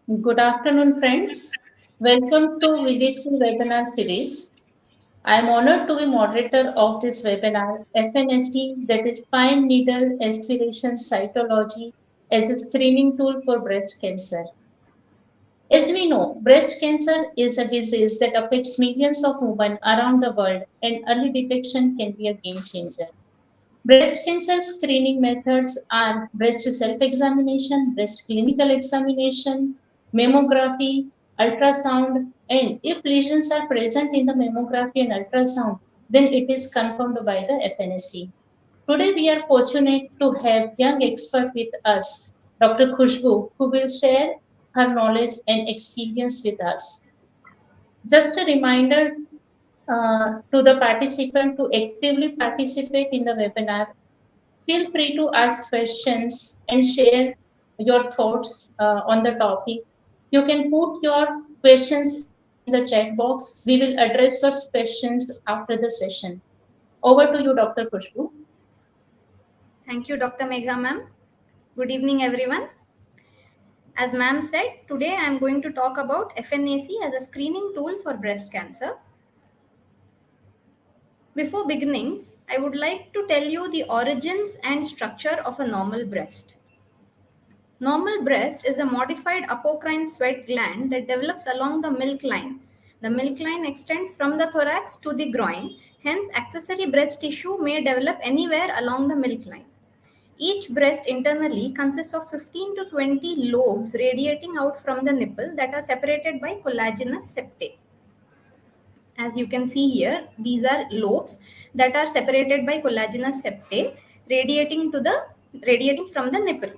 Good afternoon, friends. Welcome to VDC webinar series. I am honored to be moderator of this webinar, FNAC, that is Fine Needle Aspiration Cytology as a screening tool for breast cancer. As we know, breast cancer is a disease that affects millions of women around the world, and early detection can be a game changer. Breast cancer screening methods are breast self-examination, breast clinical examination, mammography, ultrasound, and if lesions are present in the mammography and ultrasound, then it is confirmed by the FNAC. Today we are fortunate to have young expert with us, Dr. Khushboo, who will share her knowledge and experience with us. Just a reminder to the participant to actively participate in the webinar. Feel free to ask questions and share your thoughts on the topic. You can put your questions in the chat box. We will address those questions after the session. Over to you, Dr. Khushboo. Thank you, Dr. Megha ma'am. Good evening, everyone. As ma'am said, today I am going to talk about FNAC as a screening tool for breast cancer. Before beginning, I would like to tell you the origins and structure of a normal breast. Normal breast is a modified apocrine sweat gland that develops along the milk line. The milk line extends from the thorax to the groin, hence accessory breast tissue may develop anywhere along the milk line. Each breast internally consists of 15 to 20 lobes radiating out from the nipple that are separated by collagenous septae. As you can see here, these are lobes that are separated by collagenous septae radiating from the nipple.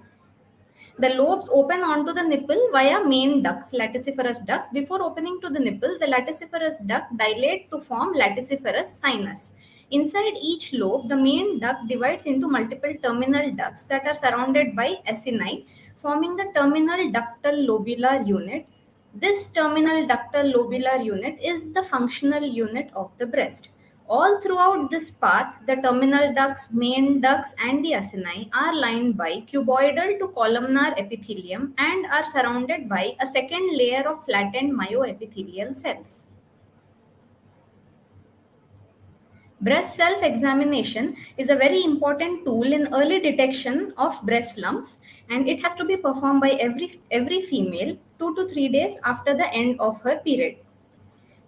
The lobes open onto the nipple via main ducts, latissiferous ducts. Before opening to the nipple, the latissiferous duct dilate to form latissiferous sinus. Inside each lobe, the main duct divides into multiple terminal ducts that are surrounded by acini, forming the terminal ductal lobular unit. This terminal ductal lobular unit is the functional unit of the breast. All throughout this path, the terminal ducts, main ducts, and the acini are lined by cuboidal to columnar epithelium and are surrounded by a second layer of flattened myoepithelial cells. Breast self-examination is a very important tool in early detection of breast lumps, and it has to be performed by every female 2 to 3 days after the end of her period.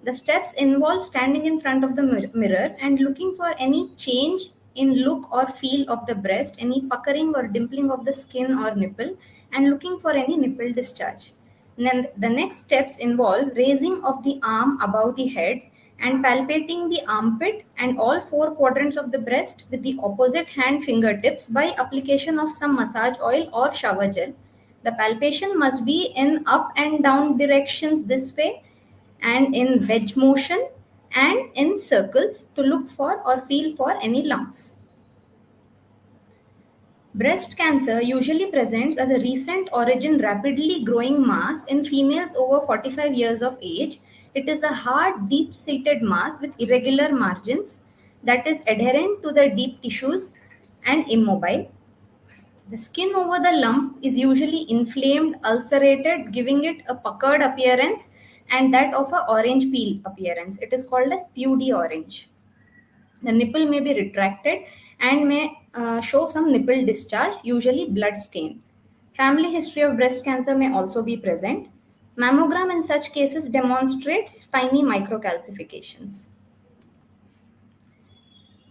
The steps involve standing in front of the mirror and looking for any change in look or feel of the breast, any puckering or dimpling of the skin or nipple, and looking for any nipple discharge. Then the next steps involve raising of the arm above the head and palpating the armpit and all four quadrants of the breast with the opposite hand fingertips by application of some massage oil or shower gel. The palpation must be in up and down directions this way and in wedge motion and in circles to look for or feel for any lumps. Breast cancer usually presents as a recent origin rapidly growing mass in females over 45 years of age. It is a hard, deep-seated mass with irregular margins that is adherent to the deep tissues and immobile. The skin over the lump is usually inflamed, ulcerated, giving it a puckered appearance and that of a orange peel appearance. It is called as pudy orange. The nipple may be retracted and may show some nipple discharge, usually blood stain. Family history of breast cancer may also be present. Mammogram in such cases demonstrates tiny microcalcifications.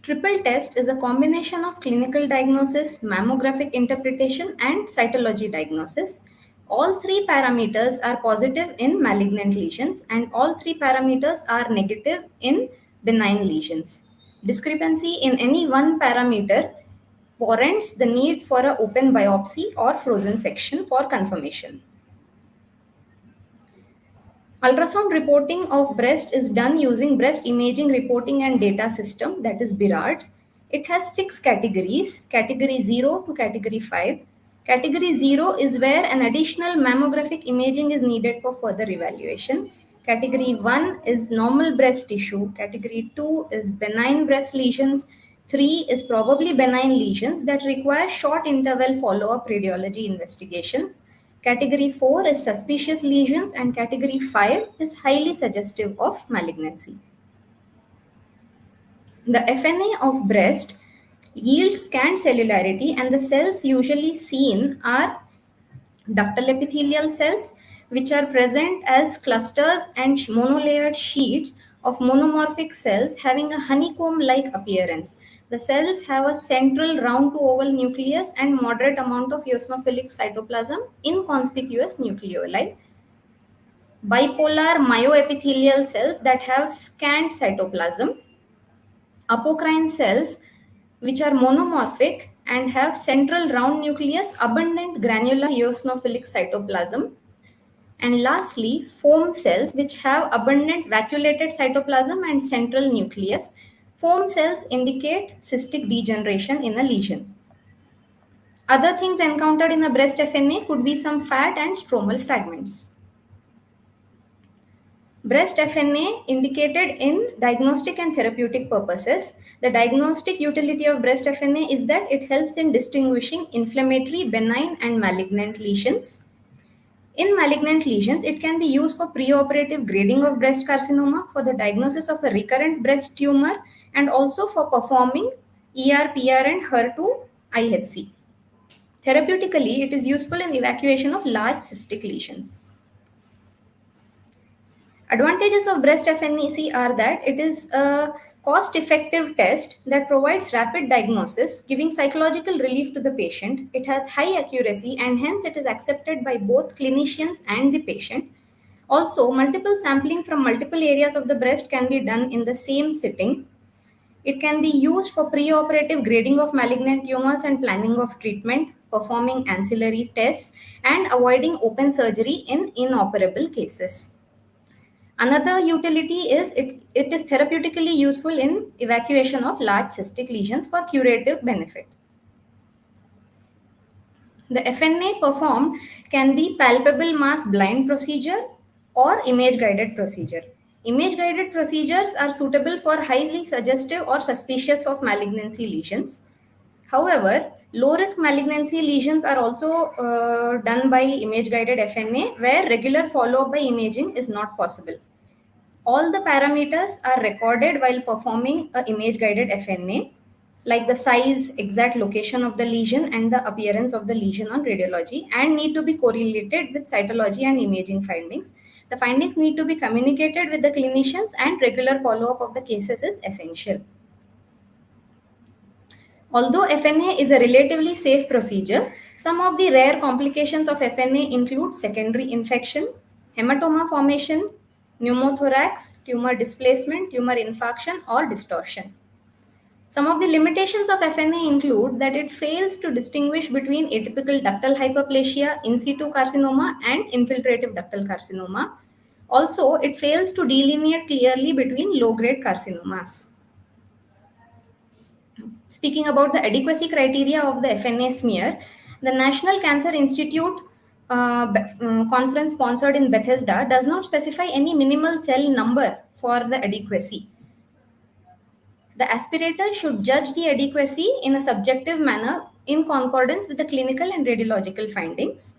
Triple test is a combination of clinical diagnosis, mammographic interpretation, and cytology diagnosis. All three parameters are positive in malignant lesions, and all three parameters are negative in benign lesions. Discrepancy in any one parameter warrants the need for an open biopsy or frozen section for confirmation. Ultrasound reporting of breast is done using breast imaging reporting and data system, that is BIRADS. It has 6 categories, category 0 to category 5. Category 0 is where an additional mammographic imaging is needed for further evaluation. Category 1 is normal breast tissue. Category 2 is benign breast lesions. 3 is probably benign lesions that require short interval follow-up radiology investigations. Category 4 is suspicious lesions, and category 5 is highly suggestive of malignancy. The FNA of breast yields scant cellularity, and the cells usually seen are ductal epithelial cells, which are present as clusters and monolayered sheets of monomorphic cells having a honeycomb-like appearance. The cells have a central round to oval nucleus and moderate amount of eosinophilic cytoplasm, inconspicuous nucleoli. Bipolar myoepithelial cells that have scant cytoplasm. Apocrine cells which are monomorphic and have central round nucleus, abundant granular eosinophilic cytoplasm. And lastly, foam cells which have abundant vacuolated cytoplasm and central nucleus. Foam cells indicate cystic degeneration in a lesion. Other things encountered in a breast FNA could be some fat and stromal fragments. Breast FNA indicated in diagnostic and therapeutic purposes. The diagnostic utility of breast FNA is that it helps in distinguishing inflammatory, benign, and malignant lesions. In malignant lesions, it can be used for preoperative grading of breast carcinoma, for the diagnosis of a recurrent breast tumor, and also for performing ER, PR, and HER2 IHC. Therapeutically, it is useful in evacuation of large cystic lesions. Advantages of breast FNEC are that it is a cost-effective test that provides rapid diagnosis, giving psychological relief to the patient. It has high accuracy and hence it is accepted by both clinicians and the patient. Also, multiple sampling from multiple areas of the breast can be done in the same sitting. It can be used for preoperative grading of malignant tumors and planning of treatment, performing ancillary tests, and avoiding open surgery in inoperable cases. Another utility is it is therapeutically useful in evacuation of large cystic lesions for curative benefit. The FNA performed can be palpable mass blind procedure or image guided procedure. Image guided procedures are suitable for highly suggestive or suspicious of malignancy lesions. However, low risk malignancy lesions are also done by image guided FNA where regular follow up by imaging is not possible. All the parameters are recorded while performing a image guided FNA, like the size, exact location of the lesion, and the appearance of the lesion on radiology, and need to be correlated with cytology and imaging findings. The findings need to be communicated with the clinicians, and regular follow-up of the cases is essential. Although FNA is a relatively safe procedure, some of the rare complications of FNA include secondary infection, hematoma formation, pneumothorax, tumor displacement, tumor infarction, or distortion. Some of the limitations of FNA include that it fails to distinguish between atypical ductal hyperplasia, in situ carcinoma, and infiltrative ductal carcinoma. Also, it fails to delineate clearly between low-grade carcinomas. Speaking about the adequacy criteria of the FNA smear, the National Cancer Institute conference sponsored in Bethesda does not specify any minimal cell number for the adequacy. The aspirator should judge the adequacy in a subjective manner in concordance with the clinical and radiological findings.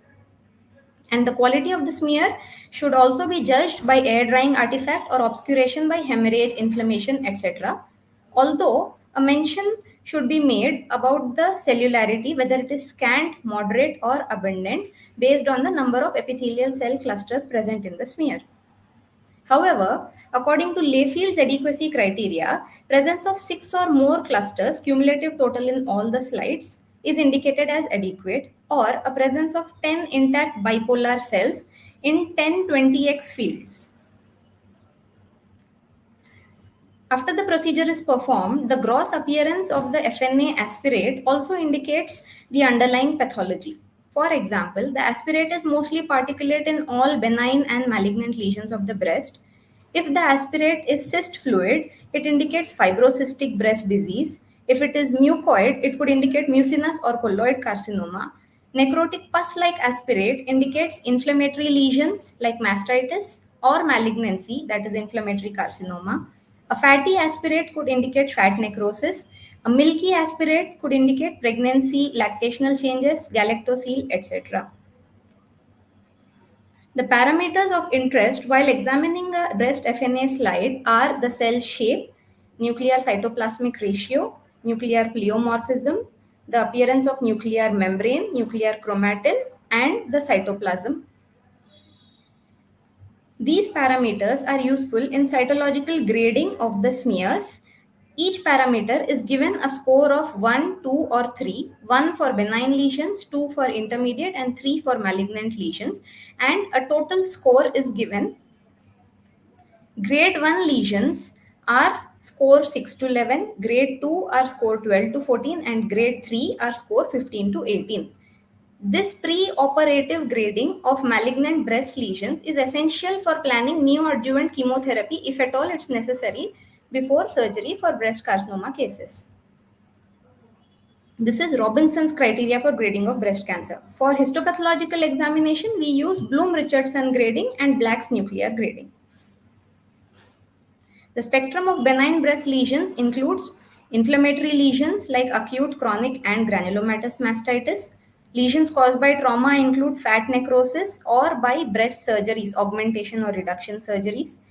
And the quality of the smear should also be judged by air drying artifact or obscuration by hemorrhage, inflammation, etc. Although a mention should be made about the cellularity, whether it is scant, moderate, or abundant, based on the number of epithelial cell clusters present in the smear. However, according to Layfield's adequacy criteria, presence of 6 or more clusters, cumulative total in all the slides, is indicated as adequate, or a presence of 10 intact bipolar cells in 10-20x fields. After the procedure is performed, the gross appearance of the FNA aspirate also indicates the underlying pathology. For example, the aspirate is mostly particulate in all benign and malignant lesions of the breast. If the aspirate is cyst fluid, it indicates fibrocystic breast disease. If it is mucoid, it could indicate mucinous or colloid carcinoma. Necrotic pus-like aspirate indicates inflammatory lesions like mastitis or malignancy, that is inflammatory carcinoma. A fatty aspirate could indicate fat necrosis. A milky aspirate could indicate pregnancy, lactational changes, galactosile, etc. The parameters of interest while examining a breast FNA slide are the cell shape, nuclear cytoplasmic ratio, nuclear pleomorphism, the appearance of nuclear membrane, nuclear chromatin, and the cytoplasm. These parameters are useful in cytological grading of the smears. Each parameter is given a score of 1, 2, or 3, 1 for benign lesions, 2 for intermediate, and 3 for malignant lesions, and a total score is given. Grade 1 lesions are score 6 to 11, grade 2 are score 12 to 14, and grade 3 are score 15 to 18. This pre-operative grading of malignant breast lesions is essential for planning neoadjuvant chemotherapy if at all it's necessary before surgery for breast carcinoma cases. This is Robinson's criteria for grading of breast cancer. For histopathological examination, we use Bloom-Richardson grading and Black's nuclear grading. The spectrum of benign breast lesions includes inflammatory lesions like acute, chronic, and granulomatous mastitis. Lesions caused by trauma include fat necrosis or by breast surgeries, augmentation or reduction surgeries.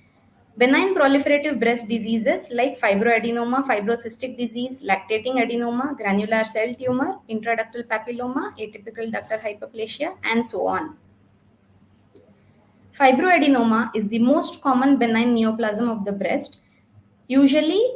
Benign proliferative breast diseases like fibroadenoma, fibrocystic disease, lactating adenoma, granular cell tumor, intraductal papilloma, atypical ductal hyperplasia, and so on. Fibroadenoma is the most common benign neoplasm of the breast. Usually,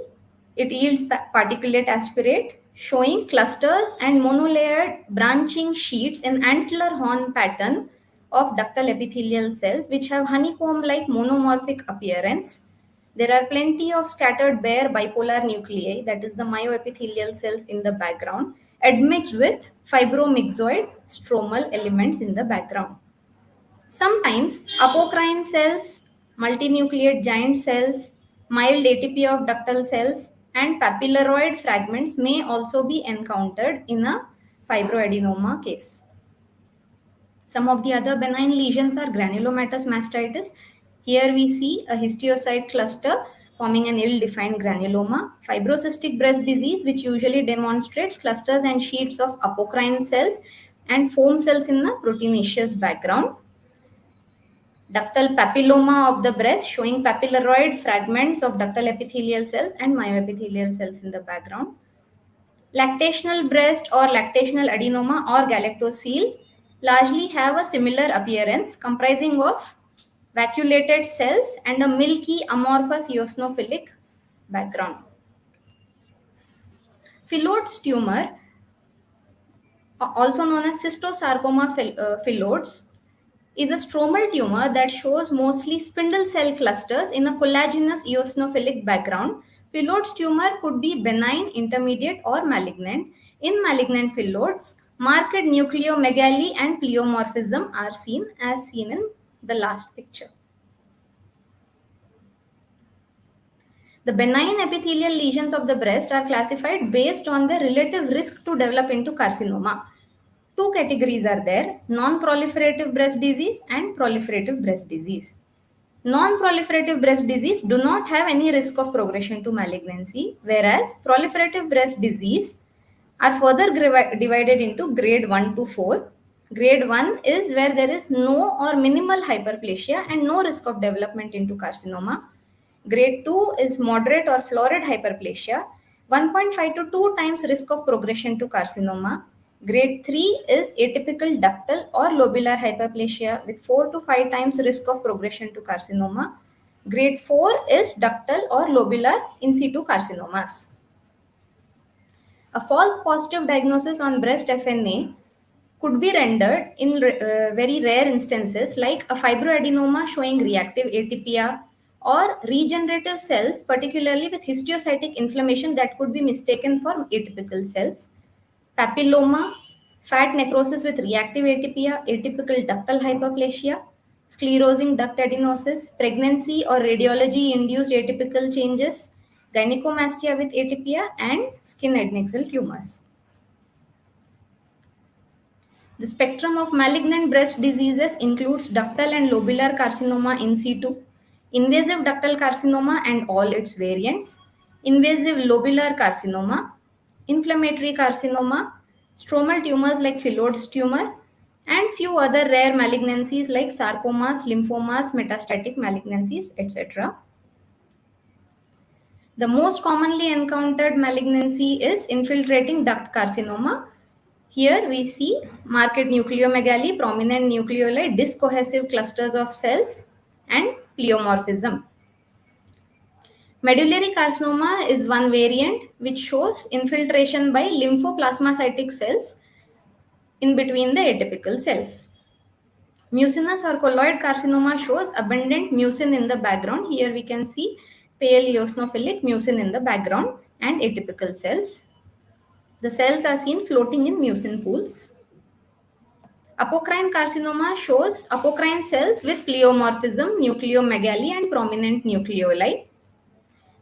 it yields particulate aspirate, showing clusters and monolayered branching sheets in antler horn pattern of ductal epithelial cells, which have honeycomb-like monomorphic appearance. There are plenty of scattered bare bipolar nuclei, that is the myoepithelial cells in the background, admixed with fibromyxoid stromal elements in the background. Sometimes apocrine cells, multinucleate giant cells, mild atypia of ductal cells, and papilloid fragments may also be encountered in a fibroadenoma case. Some of the other benign lesions are granulomatous mastitis. Here we see a histiocyte cluster forming an ill-defined granuloma. Fibrocystic breast disease, which usually demonstrates clusters and sheets of apocrine cells and foam cells in a proteinaceous background. Ductal papilloma of the breast showing papilloid fragments of ductal epithelial cells and myoepithelial cells in the background. Lactational breast or lactational adenoma or galactosele largely have a similar appearance comprising of vacuolated cells and a milky amorphous eosinophilic background. Phyllodes tumor, also known as cystosarcoma phyllodes, is a stromal tumor that shows mostly spindle cell clusters in a collagenous eosinophilic background. Phyllodes tumor could be benign, intermediate, or malignant. In malignant phyllodes, marked nucleomegaly and pleomorphism are seen as seen in the last picture. The benign epithelial lesions of the breast are classified based on their relative risk to develop into carcinoma. Two categories are there: non-proliferative breast disease and proliferative breast disease. Non-proliferative breast disease do not have any risk of progression to malignancy, whereas proliferative breast disease are further divided into grade 1 to 4. Grade 1 is where there is no or minimal hyperplasia and no risk of development into carcinoma. Grade 2 is moderate or florid hyperplasia, 1.5 to 2 times risk of progression to carcinoma. Grade 3 is atypical ductal or lobular hyperplasia with 4 to 5 times risk of progression to carcinoma. Grade 4 is ductal or lobular in situ carcinomas. A false positive diagnosis on breast FNA could be rendered in very rare instances like a fibroadenoma showing reactive atypia or regenerative cells, particularly with histiocytic inflammation that could be mistaken for atypical cells. Papilloma, fat necrosis with reactive atypia, atypical ductal hyperplasia, sclerosing duct adenosis, pregnancy or radiology induced atypical changes, gynecomastia with atypia, and skin adnexal tumors. The spectrum of malignant breast diseases includes ductal and lobular carcinoma in situ, invasive ductal carcinoma and all its variants, invasive lobular carcinoma, inflammatory carcinoma, stromal tumors like phyllodes tumor, and few other rare malignancies like sarcomas, lymphomas, metastatic malignancies, etc. The most commonly encountered malignancy is infiltrating duct carcinoma. Here we see marked nucleomegaly, prominent nucleoli, discohesive clusters of cells, and pleomorphism. Medullary carcinoma is one variant which shows infiltration by lymphoplasmacytic cells in between the atypical cells. Mucinous or colloid carcinoma shows abundant mucin in the background. Here we can see pale eosinophilic mucin in the background and atypical cells. The cells are seen floating in mucin pools. Apocrine carcinoma shows apocrine cells with pleomorphism, nucleomegaly, and prominent nucleoli.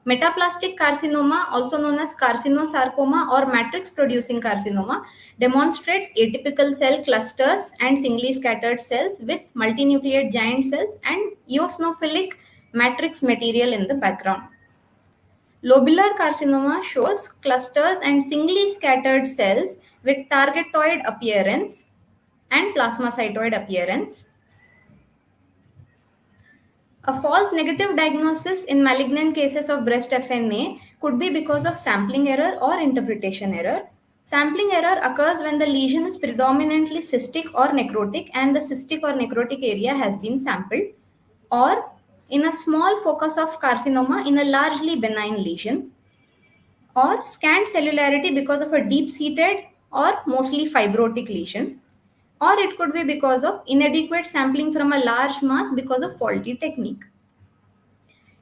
Metaplastic carcinoma, also known as carcinosarcoma or matrix producing carcinoma, demonstrates atypical cell clusters and singly scattered cells with multinucleate giant cells and eosinophilic matrix material in the background. Lobular carcinoma shows clusters and singly scattered cells with targetoid appearance and plasmacytoid appearance. A false negative diagnosis in malignant cases of breast FNA could be because of sampling error or interpretation error. Sampling error occurs when the lesion is predominantly cystic or necrotic and the cystic or necrotic area has been sampled, or in a small focus of carcinoma in a largely benign lesion, or scant cellularity because of a deep-seated or mostly fibrotic lesion, or it could be because of inadequate sampling from a large mass because of faulty technique.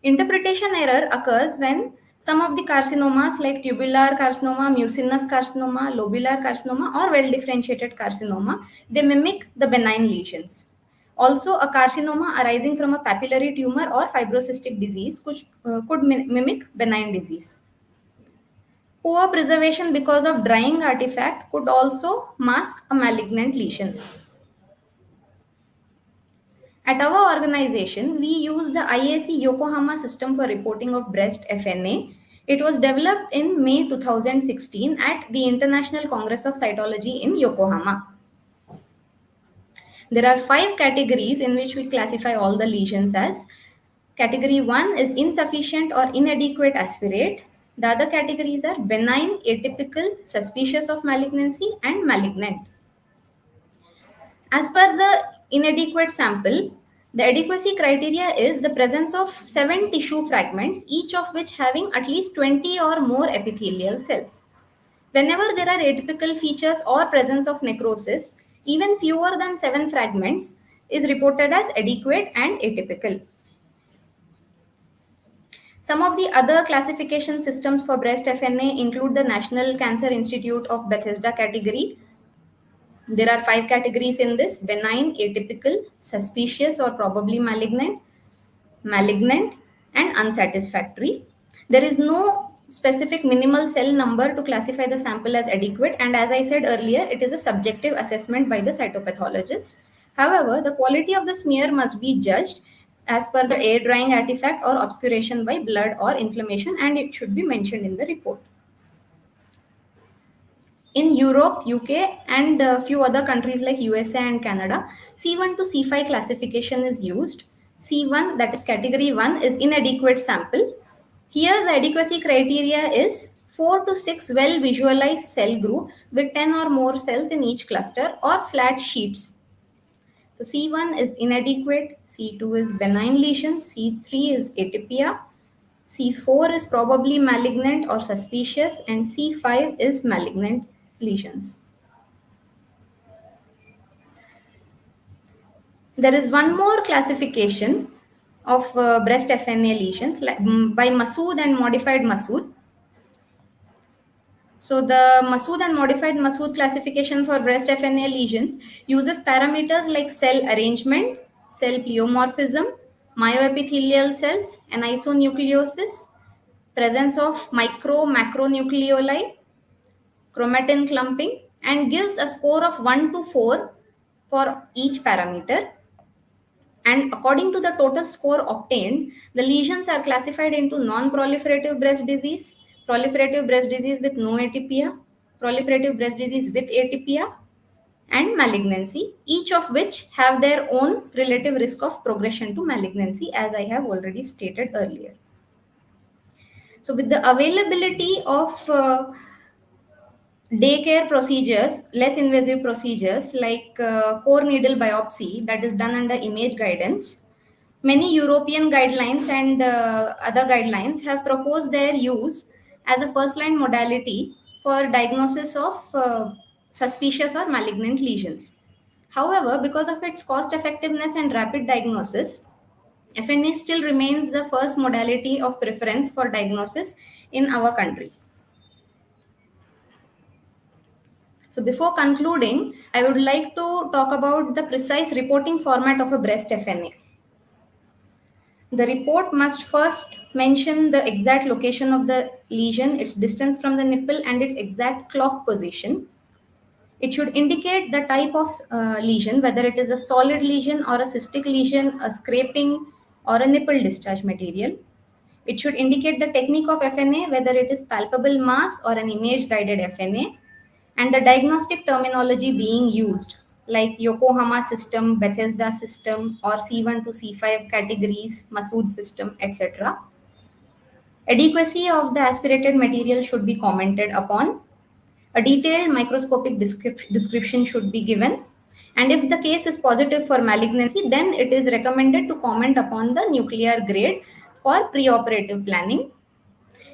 Interpretation error occurs when some of the carcinomas like tubular carcinoma, mucinous carcinoma, lobular carcinoma or well-differentiated carcinoma, they mimic the benign lesions. Also, a carcinoma arising from a papillary tumor or fibrocystic disease could mimic benign disease. Poor preservation because of drying artifact could also mask a malignant lesion. At our organization, we use the IAC Yokohama system for reporting of breast FNA. It was developed in May 2016 at the International Congress of Cytology in Yokohama. There are 5 categories in which we classify all the lesions as. Category 1 is insufficient or inadequate aspirate. The other categories are benign, atypical, suspicious of malignancy, and malignant. As per the inadequate sample, the adequacy criteria is the presence of 7 tissue fragments, each of which having at least 20 or more epithelial cells. Whenever there are atypical features or presence of necrosis, even fewer than 7 fragments is reported as adequate and atypical. Some of the other classification systems for breast FNA include the National Cancer Institute of Bethesda category. There are 5 categories in this: benign, atypical, suspicious or probably malignant, malignant, and unsatisfactory. There is no specific minimal cell number to classify the sample as adequate, and as I said earlier, it is a subjective assessment by the cytopathologist. However, the quality of the smear must be judged as per the air drying artifact or obscuration by blood or inflammation, and it should be mentioned in the report. In Europe, UK, and a few other countries like USA and Canada, C1 to C5 classification is used. C1, that is category 1, is inadequate sample. Here, the adequacy criteria is 4 to 6 well visualized cell groups with 10 or more cells in each cluster or flat sheets. So C1 is inadequate, C2 is benign lesions, C3 is atypia, C4 is probably malignant or suspicious, and C5 is malignant lesions. There is one more classification of breast FNA lesions by Masood and modified Masood. So the Masood and modified Masood classification for breast FNA lesions uses parameters like cell arrangement, cell pleomorphism, myoepithelial cells, and isonucleosis, presence of macronucleoli, chromatin clumping, and gives a score of 1 to 4 for each parameter. And according to the total score obtained, the lesions are classified into non-proliferative breast disease, proliferative breast disease with no atypia, proliferative breast disease with atypia, and malignancy, each of which have their own relative risk of progression to malignancy, as I have already stated earlier. So, with the availability of daycare procedures, less invasive procedures like core needle biopsy that is done under image guidance, many European guidelines and other guidelines have proposed their use as a first line modality for diagnosis of suspicious or malignant lesions. However, because of its cost effectiveness and rapid diagnosis, FNA still remains the first modality of preference for diagnosis in our country. So, before concluding, I would like to talk about the precise reporting format of a breast FNA. The report must first mention the exact location of the lesion, its distance from the nipple, and its exact clock position. It should indicate the type of lesion, whether it is a solid lesion or a cystic lesion, a scraping, or a nipple discharge material. It should indicate the technique of FNA, whether it is palpable mass or an image guided FNA, and the diagnostic terminology being used, like Yokohama system, Bethesda system, or C1 to C5 categories, Masood system, etc. Adequacy of the aspirated material should be commented upon. A detailed microscopic description should be given. And if the case is positive for malignancy, then it is recommended to comment upon the nuclear grade for preoperative planning.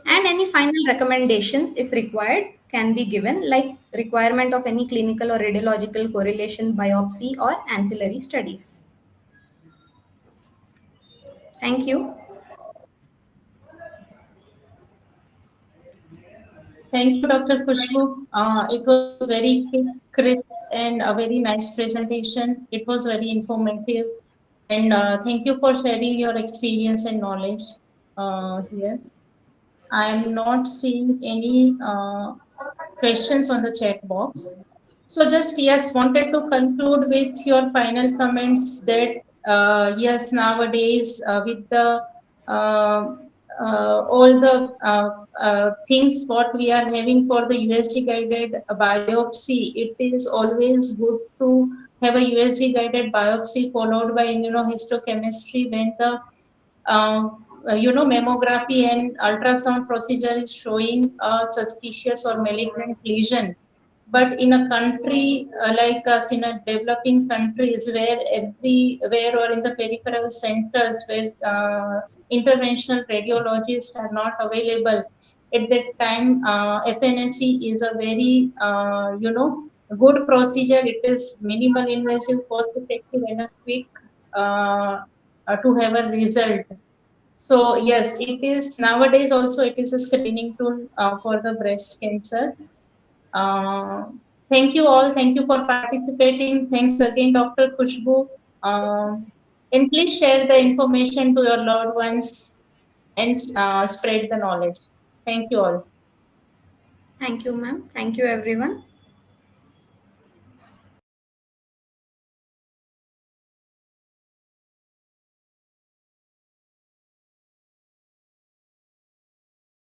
And any final recommendations, if required, can be given, like requirement of any clinical or radiological correlation, biopsy, or ancillary studies. Thank you. Thank you, Dr. Khushboo. It was very quick, crisp, and a very nice presentation. It was very informative. And thank you for sharing your experience and knowledge here. I am not seeing any questions on the chat box. So just yes, wanted to conclude with your final comments that yes, nowadays with the uh, all the things what we are having for the USG guided biopsy, it is always good to have a USG guided biopsy followed by immunohistochemistry when the mammography and ultrasound procedure is showing a suspicious or malignant lesion. But in a country like us, in a developing countries where everywhere or in the peripheral centers where interventional radiologists are not available, at that time FNAC is a very good procedure. It is minimal invasive, cost effective, and a quick to have a result. So yes, it is nowadays also it is a screening tool for the breast cancer. Uh, Thank you all. Thank you for participating. Thanks again, Dr. Khushboo. And please share the information to your loved ones and spread the knowledge. Thank you all. Thank you, ma'am. Thank you, everyone.